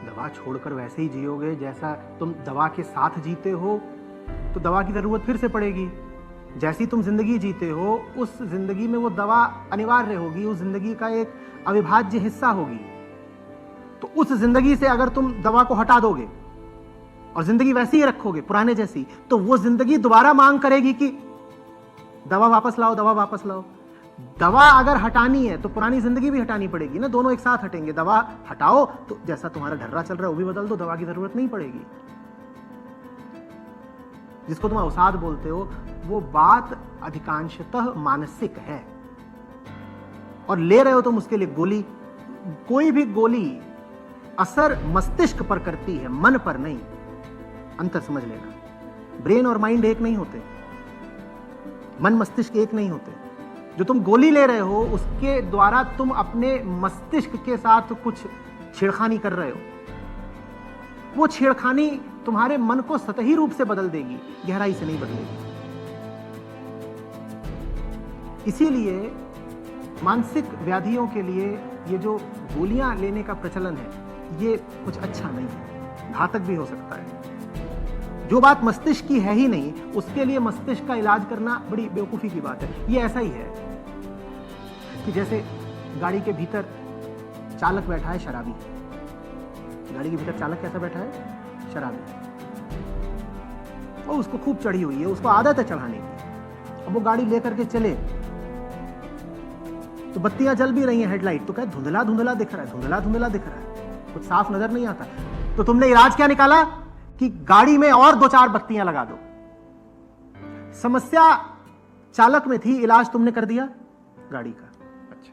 दवा छोड़कर वैसे ही जियोगे जैसा तुम दवा के साथ जीते हो, तो दवा की जरूरत फिर से पड़ेगी। जैसी तुम जिंदगी जीते हो उस जिंदगी में वो दवा अनिवार्य होगी, उस जिंदगी का एक अविभाज्य हिस्सा होगी। तो उस जिंदगी से अगर तुम दवा को हटा दोगे और जिंदगी वैसी ही रखोगे पुराने जैसी, तो वो जिंदगी दोबारा मांग करेगी कि दवा वापस लाओ, दवा वापस लाओ। दवा अगर हटानी है तो पुरानी जिंदगी भी हटानी पड़ेगी ना, दोनों एक साथ हटेंगे। दवा हटाओ तो जैसा तुम्हारा ढर्रा चल रहा है वो भी बदल दो, दवा की जरूरत नहीं पड़ेगी। जिसको तुम अवसाद बोलते हो वो बात अधिकांशतः मानसिक है, और ले रहे हो तुम उसके लिए गोली। कोई भी गोली असर मस्तिष्क पर करती है, मन पर नहीं। अंतर समझ लेना, ब्रेन और माइंड एक नहीं होते, मन मस्तिष्क एक नहीं होते। जो तुम गोली ले रहे हो उसके द्वारा तुम अपने मस्तिष्क के साथ कुछ छेड़खानी कर रहे हो। वो छेड़खानी तुम्हारे मन को सतही रूप से बदल देगी, गहराई से नहीं बदलेगी। इसीलिए मानसिक व्याधियों के लिए ये जो गोलियां लेने का प्रचलन है ये कुछ अच्छा नहीं है, घातक भी हो सकता है। जो बात मस्तिष्क की है ही नहीं उसके लिए मस्तिष्क का इलाज करना बड़ी बेवकूफी की बात है। ये ऐसा ही है कि जैसे गाड़ी के भीतर चालक बैठा है शराबी। गाड़ी के भीतर चालक कैसा बैठा है? शराबी। और उसको खूब चढ़ी हुई है, उसको आदत है चढ़ाने की। अब वो गाड़ी लेकर के चले तो बत्तियां जल भी रही हैं, हेडलाइट तो क्या धुंधला धुंधला दिख रहा है, धुंधला धुंधला दिख रहा है, कुछ साफ नजर नहीं आता। तो तुमने इलाज क्या निकाला कि गाड़ी में और 2-4 बत्तियां लगा दो। समस्या चालक में थी, इलाज तुमने कर दिया गाड़ी का। अच्छा,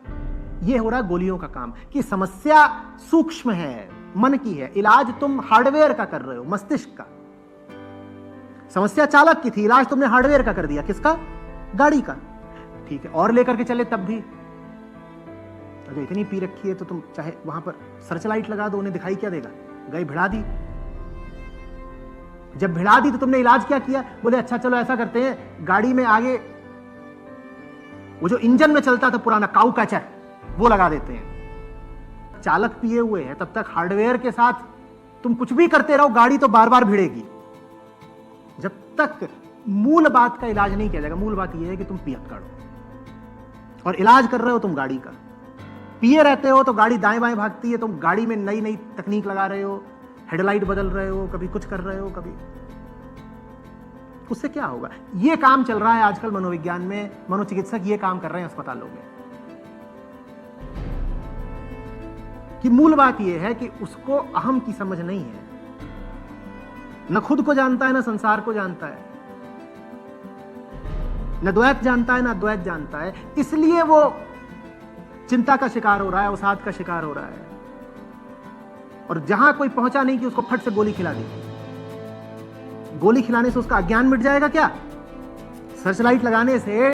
ये हो रहा है गोलियों का काम कि समस्या सूक्ष्म है, मन की है, इलाज तुम हार्डवेयर का कर रहे हो, मस्तिष्क का। समस्या चालक की थी, इलाज तुमने हार्डवेयर का कर दिया, किसका? गाड़ी का। ठीक है, और लेकर के चले तब भी अगर इतनी पी रखी है तो तुम चाहे वहां पर सर्च लाइट लगा दो, उन्हें दिखाई क्या देगा? गई भिड़ा दी। जब भिड़ा दी तो तुमने इलाज क्या किया? बोले अच्छा चलो ऐसा करते हैं, गाड़ी में आगे वो जो इंजन में चलता था पुराना काऊ कैचर वो लगा देते हैं। चालक पिए हुए हैं, तब तक हार्डवेयर के साथ तुम कुछ भी करते रहो, गाड़ी तो बार बार भिड़ेगी। जब तक मूल बात का इलाज नहीं किया जाएगा। मूल बात यह है कि तुम पियक्कड़ हो और इलाज कर रहे हो तुम गाड़ी का। पिए रहते हो तो गाड़ी दाएं बाएं भागती है, तुम गाड़ी में नई नई तकनीक लगा रहे हो, हेडलाइट बदल रहे हो, कभी कुछ कर रहे हो, कभी। उससे क्या होगा? ये काम चल रहा है आजकल मनोविज्ञान में, मनोचिकित्सक ये काम कर रहे हैं अस्पतालों में कि मूल बात यह है कि उसको अहम की समझ नहीं है, न खुद को जानता है, न संसार को जानता है, न द्वैत जानता है, न अद्वैत जानता है। इसलिए वो चिंता का शिकार हो रहा है, अवसाद का शिकार हो रहा है। और जहां कोई पहुंचा नहीं कि उसको फट से गोली खिला दी। गोली खिलाने से उसका अज्ञान मिट जाएगा क्या? सर्च लाइट लगाने से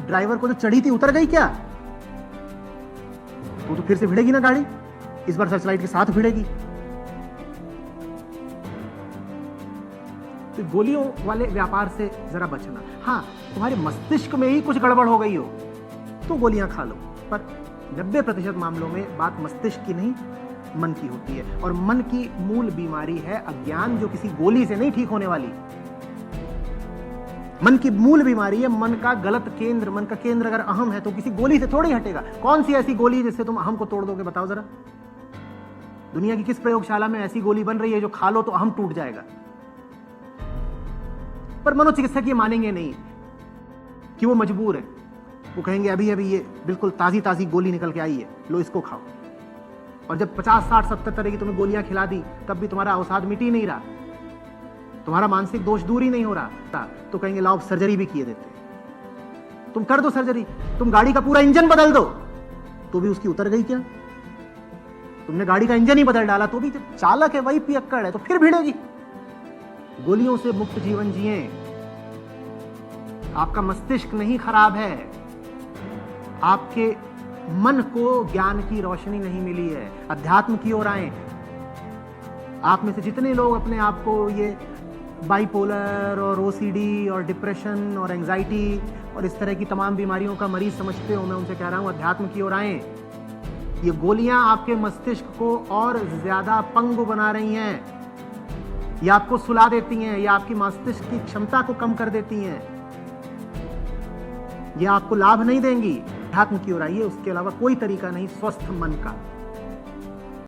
ड्राइवर को जो चढ़ी थी उतर गई क्या? तो फिर से भिड़ेगी ना गाड़ी, इस बार सर्च लाइट के साथ भिड़ेगी। तो गोलियों वाले व्यापार से जरा बचना। हाँ, तुम्हारे मस्तिष्क में ही कुछ गड़बड़ हो गई हो तो गोलियां खा लो, पर 90% मामलों में बात मस्तिष्क की नहीं, मन की होती है। और मन की मूल बीमारी है अज्ञान, जो किसी गोली से नहीं ठीक होने वाली। मन की मूल बीमारी है मन का गलत केंद्र। मन का केंद्र अगर अहम है तो किसी गोली से थोड़ी हटेगा। कौन सी ऐसी गोली जिससे तुम अहम को तोड़ दोगे? बताओ जरा। दुनिया की किस प्रयोगशाला में ऐसी गोली बन रही है जो खा लो तो अहम टूट जाएगा? पर मनोचिकित्सक ये मानेंगे नहीं कि वो मजबूर है। वो कहेंगे अभी अभी ये बिल्कुल ताजी ताजी गोली निकल के आई है, लो इसको खाओ। और जब 50, 60, 70 तरह की तुम्हें गोलियां खिला दी तब भी तुम्हारा अवसाद मिट ही नहीं रहा, तुम्हारा मानसिक दोष दूर ही नहीं हो रहा, तो कहेंगे लाओ सर्जरी भी किए देते। तुम कर दो सर्जरी, तुम गाड़ी का पूरा इंजन बदल दो, तो भी उसकी उतर गई क्या? तुमने गाड़ी का इंजन ही बदल डाला तो भी जो चालक है वही पियक्कड़ है, तो फिर भिड़ेगी। गोलियों से मुक्त जीवन जिए। आपका मस्तिष्क नहीं खराब है, आपके मन को ज्ञान की रोशनी नहीं मिली है। अध्यात्म की ओर आए। आप में से जितने लोग अपने आप को ये बाइपोलर और ओसीडी और डिप्रेशन और एंजाइटी और इस तरह की तमाम बीमारियों का मरीज समझते हो, मैं उनसे कह रहा हूं अध्यात्म की ओर आए। ये गोलियां आपके मस्तिष्क को और ज्यादा पंगु बना रही हैं। ये आपको सुला देती हैं, ये आपकी मस्तिष्क की क्षमता को कम कर देती हैं, ये आपको लाभ नहीं देंगी। अध्यात्म की ओर आइए, उसके अलावा कोई तरीका नहीं स्वस्थ मन का।